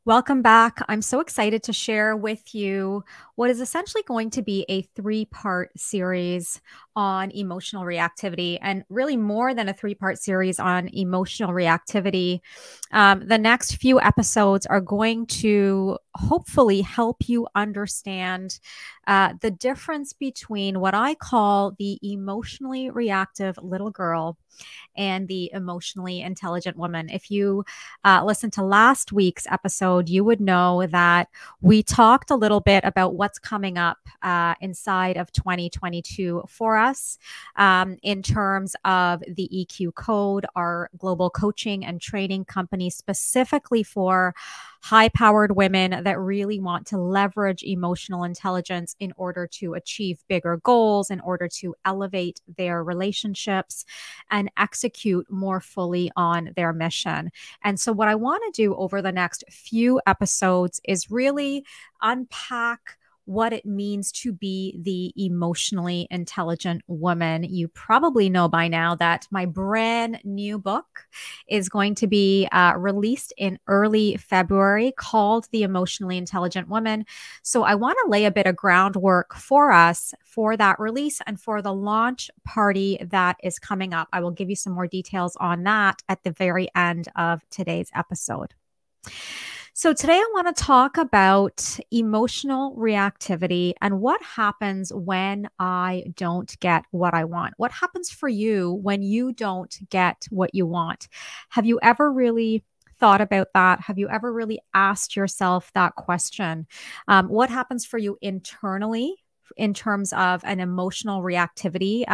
Welcome back. I'm so excited to share with you what is essentially going to be a three-part series on emotional reactivity, and really more than a three-part series on emotional reactivity. The next few episodes are going to hopefully help you understand the difference between what I call the emotionally reactive little girl and the emotionally intelligent woman. If you listened to last week's episode, you would know that we talked a little bit about what's coming up inside of 2022 for us in terms of the EQ Code, our global coaching and training company specifically for high-powered women that really want to leverage emotional intelligence in order to achieve bigger goals, in order to elevate their relationships and execute more fully on their mission. And so what I want to do over the next few episodes is really unpack what it means to be the emotionally intelligent woman. You probably know by now that my brand new book is going to be released in early February called The Emotionally Intelligent Woman. So I want to lay a bit of groundwork for us for that release and for the launch party that is coming up. I will give you some more details on that at the very end of today's episode. So, today I want to talk about emotional reactivity and what happens when I don't get what I want. What happens for you when you don't get what you want? Have you ever really thought about that? Have you ever really asked yourself that question? What happens for you internally? In terms of an emotional reactivity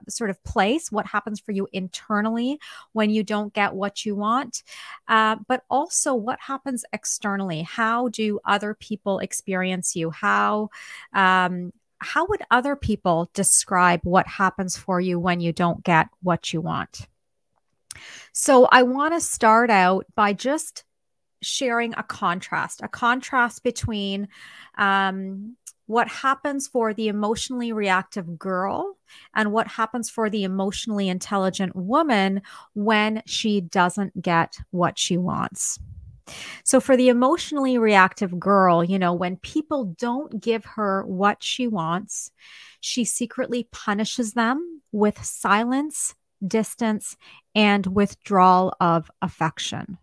sort of place, what happens for you internally when you don't get what you want, but also what happens externally. How do other people experience you? How would other people describe what happens for you when you don't get what you want? So I want to start out by just sharing a contrast between what happens for the emotionally reactive girl and what happens for the emotionally intelligent woman when she doesn't get what she wants. So for the emotionally reactive girl, when people don't give her what she wants, she secretly punishes them with silence, distance, and withdrawal of affection.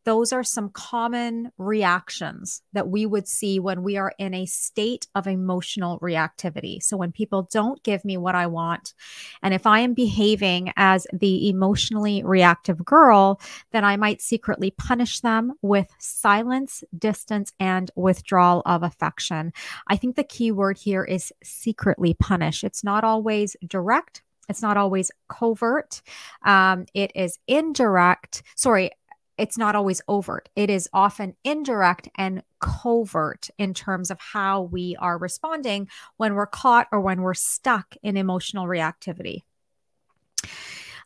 Those are some common reactions that we would see when we are in a state of emotional reactivity. So when people don't give me what I want, and if I am behaving as the emotionally reactive girl, then I might secretly punish them with silence, distance, and withdrawal of affection. I think the key word here is secretly punish. It's not always direct. It's not always covert. It is indirect. Sorry, it's not always overt. It is often indirect and covert in terms of how we are responding when we're caught or when we're stuck in emotional reactivity.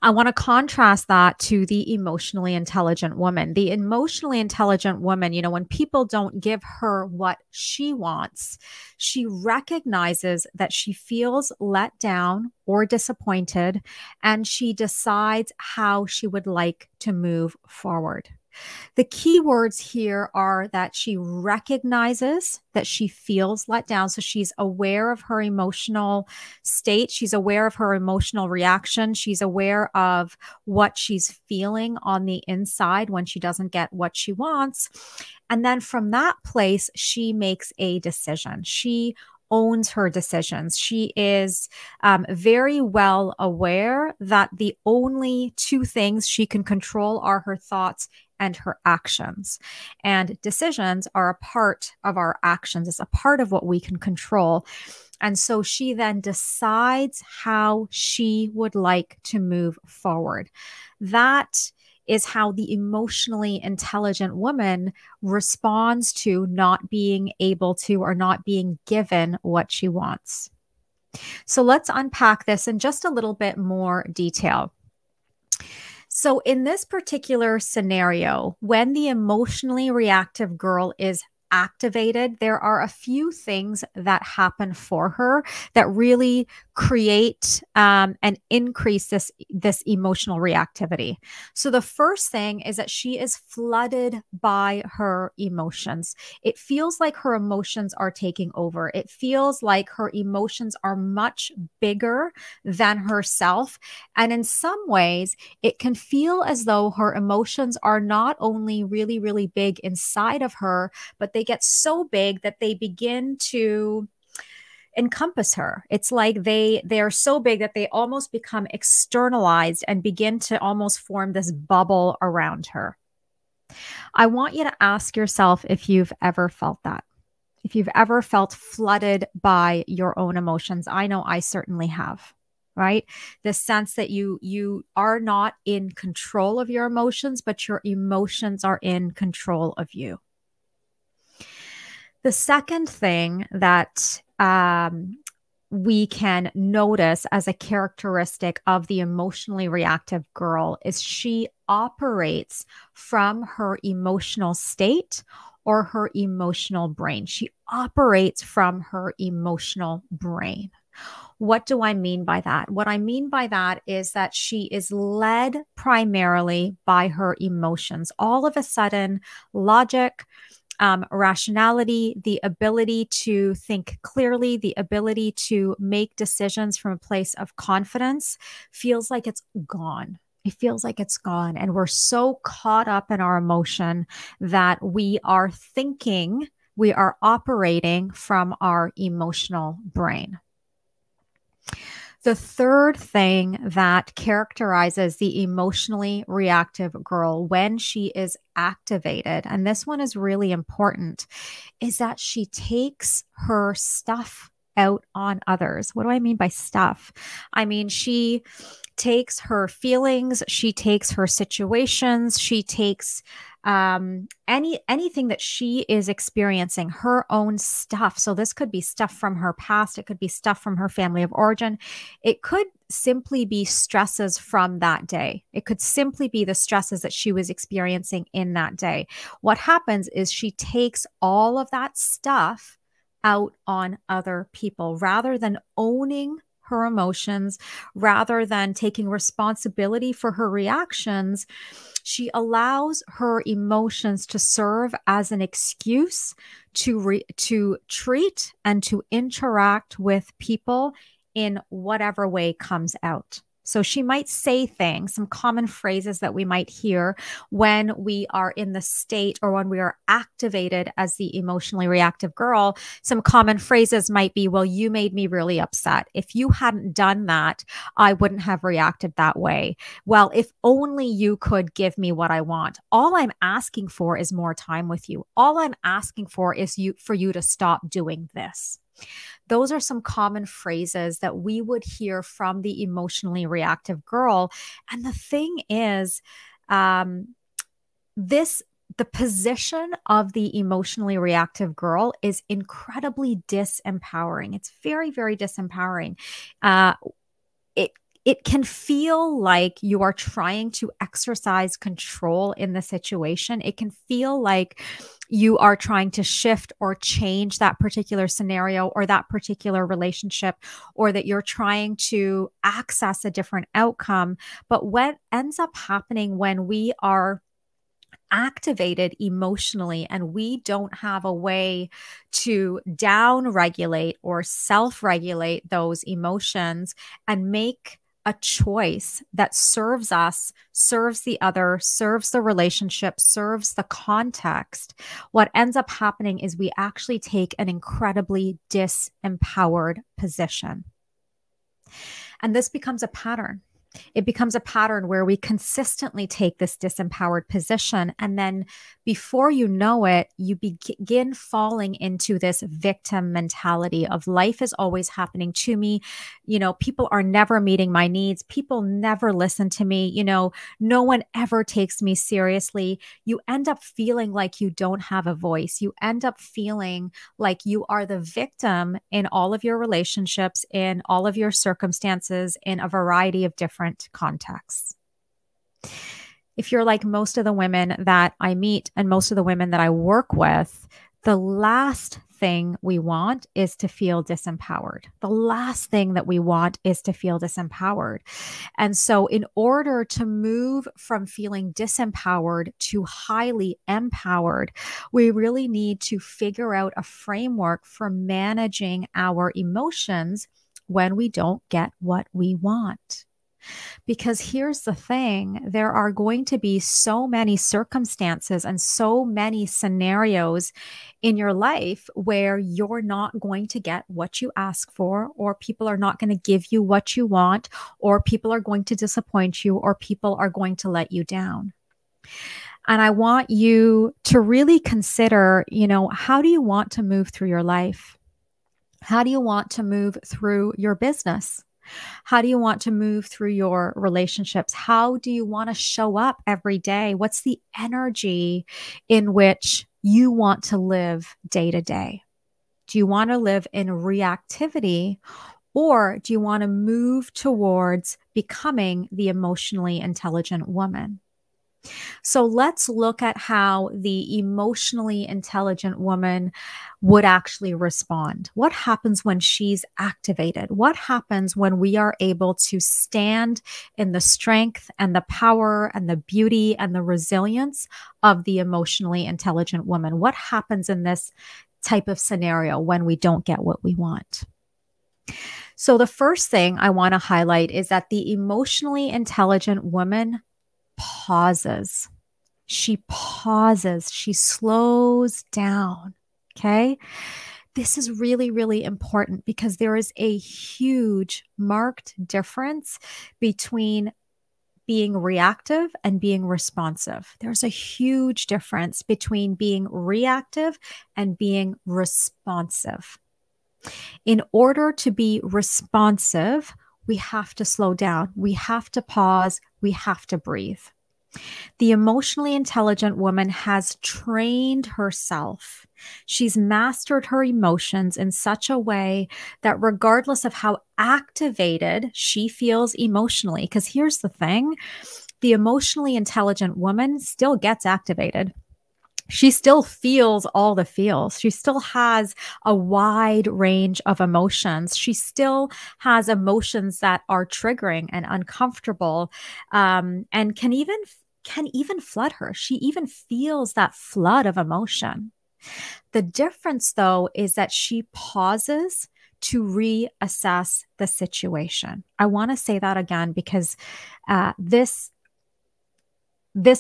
I want to contrast that to the emotionally intelligent woman. The emotionally intelligent woman, when people don't give her what she wants, she recognizes that she feels let down or disappointed, and she decides how she would like to move forward. The key words here are that she recognizes that she feels let down. So she's aware of her emotional state. She's aware of her emotional reaction. She's aware of what she's feeling on the inside when she doesn't get what she wants. And then from that place, she makes a decision. She owns her decisions. She is very well aware that the only two things she can control are her thoughts and her actions. And decisions are a part of our actions. It's a part of what we can control. And so she then decides how she would like to move forward. That is how the emotionally intelligent woman responds to not being able to or not being given what she wants. So let's unpack this in just a little bit more detail. So in this particular scenario, when the emotionally reactive girl is activated, there are a few things that happen for her that really create and increase this emotional reactivity. So the first thing is that she is flooded by her emotions. It feels like her emotions are taking over. It feels like her emotions are much bigger than herself. And in some ways, it can feel as though her emotions are not only really, really big inside of her, but they get so big that they begin to encompass her. It's like they are so big that they almost become externalized and begin to almost form this bubble around her. I want you to ask yourself if you've ever felt that. If you've ever felt flooded by your own emotions. I know I certainly have. Right? The sense that you are not in control of your emotions, but your emotions are in control of you. The second thing that we can notice as a characteristic of the emotionally reactive girl is she operates from her emotional state or her emotional brain. She operates from her emotional brain. What do I mean by that? What I mean by that is that she is led primarily by her emotions. All of a sudden, logic, rationality, the ability to think clearly, the ability to make decisions from a place of confidence feels like it's gone. It feels like it's gone. And we're so caught up in our emotion that we are thinking, we are operating from our emotional brain. The third thing that characterizes the emotionally reactive girl when she is activated, and this one is really important, is that she takes her stuff out on others. What do I mean by stuff? I mean, she takes her feelings, she takes her situations, she takes anything that she is experiencing, her own stuff. So this could be stuff from her past, it could be stuff from her family of origin, it could simply be stresses from that day, it could simply be the stresses that she was experiencing in that day. What happens is she takes all of that stuff out on other people rather than owning her emotions, rather than taking responsibility for her reactions. She allows her emotions to serve as an excuse to treat and to interact with people in whatever way comes out. So she might say things, some common phrases that we might hear when we are in the state or when we are activated as the emotionally reactive girl. Some common phrases might be, well, you made me really upset. If you hadn't done that, I wouldn't have reacted that way. Well, if only you could give me what I want. All I'm asking for is more time with you. All I'm asking for is for you to stop doing this. Those are some common phrases that we would hear from the emotionally reactive girl. And the thing is, the position of the emotionally reactive girl is incredibly disempowering. It's very, very disempowering. It can feel like you are trying to exercise control in the situation. It can feel like you are trying to shift or change that particular scenario or that particular relationship, or that you're trying to access a different outcome. But what ends up happening when we are activated emotionally and we don't have a way to down regulate or self regulate those emotions and make a choice that serves us, serves the other, serves the relationship, serves the context, what ends up happening is we actually take an incredibly disempowered position. And this becomes a pattern. It becomes a pattern where we consistently take this disempowered position. And then before you know it, you begin falling into this victim mentality of life is always happening to me. You know, people are never meeting my needs. People never listen to me. You know, no one ever takes me seriously. You end up feeling like you don't have a voice. You end up feeling like you are the victim in all of your relationships, in all of your circumstances, in a variety of different contexts. If you're like most of the women that I meet and most of the women that I work with, The last thing we want is to feel disempowered. The last thing that we want is to feel disempowered. And so, in order to move from feeling disempowered to highly empowered, we really need to figure out a framework for managing our emotions when we don't get what we want. Because here's the thing, there are going to be so many circumstances and so many scenarios in your life where you're not going to get what you ask for, or people are not going to give you what you want, or people are going to disappoint you, or people are going to let you down. And I want you to really consider, how do you want to move through your life? How do you want to move through your business? How do you want to move through your relationships? How do you want to show up every day? What's the energy in which you want to live day to day? Do you want to live in reactivity, or do you want to move towards becoming the emotionally intelligent woman? So let's look at how the emotionally intelligent woman would actually respond. What happens when she's activated? What happens when we are able to stand in the strength and the power and the beauty and the resilience of the emotionally intelligent woman? What happens in this type of scenario when we don't get what we want? So the first thing I want to highlight is that the emotionally intelligent woman pauses. She pauses. She slows down. Okay. This is really, really important because there is a huge marked difference between being reactive and being responsive. There's a huge difference between being reactive and being responsive. In order to be responsive, we have to slow down. We have to pause. We have to breathe. The emotionally intelligent woman has trained herself. She's mastered her emotions in such a way that regardless of how activated she feels emotionally, because here's the thing, the emotionally intelligent woman still gets activated. She still feels all the feels. She still has a wide range of emotions. She still has emotions that are triggering and uncomfortable, and can even flood her. She even feels that flood of emotion. The difference, though, is that she pauses to reassess the situation. I want to say that again because this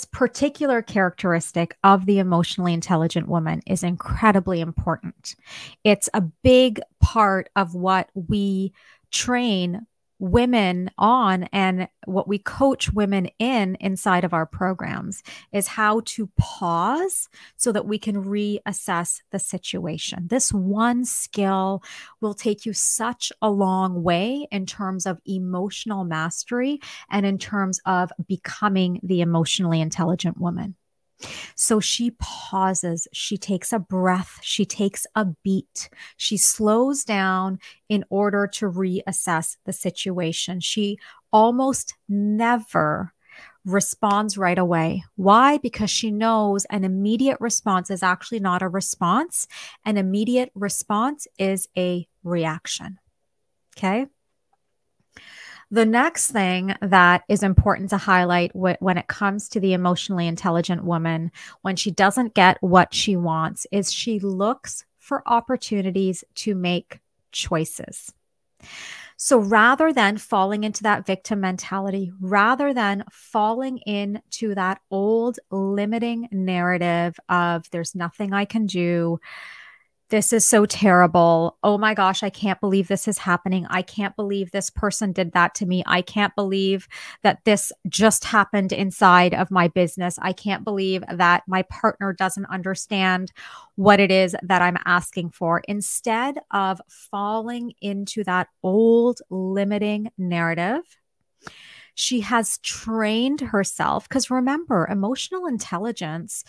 particular characteristic of the emotionally intelligent woman is incredibly important. It's a big part of what we train women on and what we coach women inside of our programs is how to pause so that we can reassess the situation. This one skill will take you such a long way in terms of emotional mastery and in terms of becoming the emotionally intelligent woman. So she pauses, she takes a breath, she takes a beat, she slows down in order to reassess the situation. She almost never responds right away. Why? Because she knows an immediate response is actually not a response. An immediate response is a reaction. Okay. The next thing that is important to highlight when it comes to the emotionally intelligent woman, when she doesn't get what she wants, is she looks for opportunities to make choices. So rather than falling into that victim mentality, rather than falling into that old limiting narrative of there's nothing I can do, this is so terrible. Oh my gosh, I can't believe this is happening. I can't believe this person did that to me. I can't believe that this just happened inside of my business. I can't believe that my partner doesn't understand what it is that I'm asking for. Instead of falling into that old limiting narrative, she has trained herself. Because remember, emotional intelligence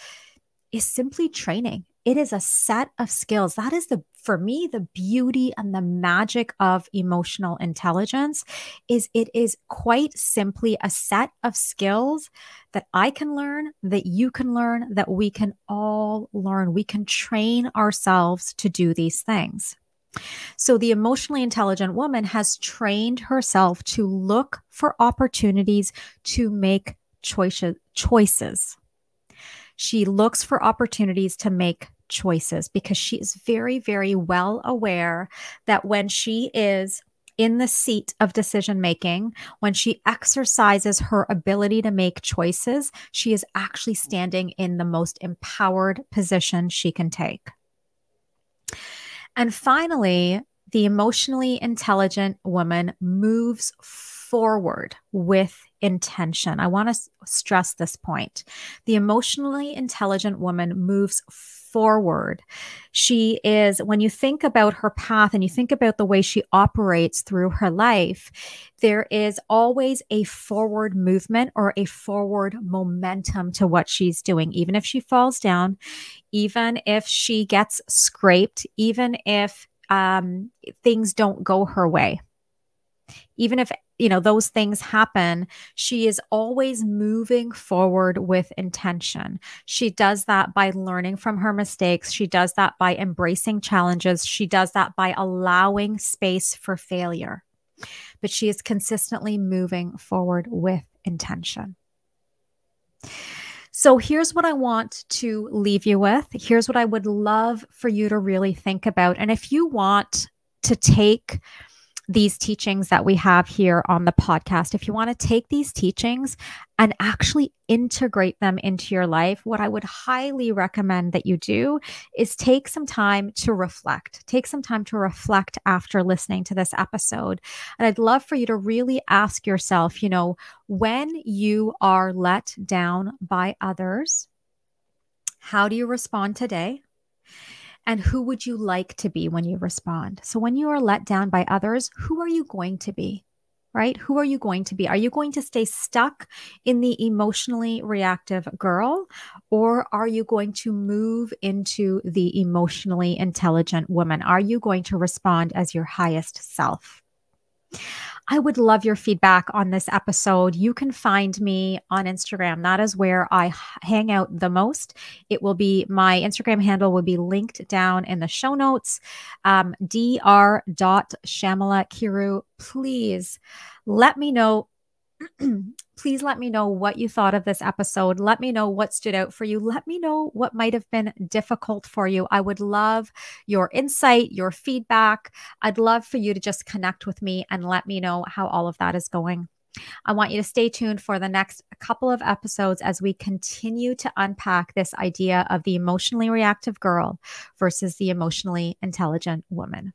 is simply training. It is a set of skills. That is for me, the beauty and the magic of emotional intelligence is it is quite simply a set of skills that I can learn, that you can learn, that we can all learn. We can train ourselves to do these things. So the emotionally intelligent woman has trained herself to look for opportunities to make choices. She looks for opportunities to make choices because she is very, very well aware that when she is in the seat of decision making, when she exercises her ability to make choices, she is actually standing in the most empowered position she can take. And finally, the emotionally intelligent woman moves forward with intention. I want to stress this point. The emotionally intelligent woman moves forward. She is, when you think about her path and you think about the way she operates through her life, there is always a forward movement or a forward momentum to what she's doing. Even if she falls down, even if she gets scraped, even if things don't go her way, even if those things happen, she is always moving forward with intention. She does that by learning from her mistakes. She does that by embracing challenges. She does that by allowing space for failure. But she is consistently moving forward with intention. So here's what I want to leave you with. Here's what I would love for you to really think about. And if you want to take these teachings that we have here on the podcast, if you want to take these teachings and actually integrate them into your life, what I would highly recommend that you do is take some time to reflect. Take some time to reflect after listening to this episode. And I'd love for you to really ask yourself, when you are let down by others, how do you respond today? And who would you like to be when you respond? So when you are let down by others, who are you going to be, right? Who are you going to be? Are you going to stay stuck in the emotionally reactive girl, or are you going to move into the emotionally intelligent woman? Are you going to respond as your highest self? I would love your feedback on this episode. You can find me on Instagram. That is where I hang out the most. It will be, my Instagram handle will be linked down in the show notes. dr.shamala.kiru. Please let me know. Please let me know what you thought of this episode. Let me know what stood out for you. Let me know what might have been difficult for you. I would love your insight, your feedback. I'd love for you to just connect with me and let me know how all of that is going. I want you to stay tuned for the next couple of episodes as we continue to unpack this idea of the emotionally reactive girl versus the emotionally intelligent woman.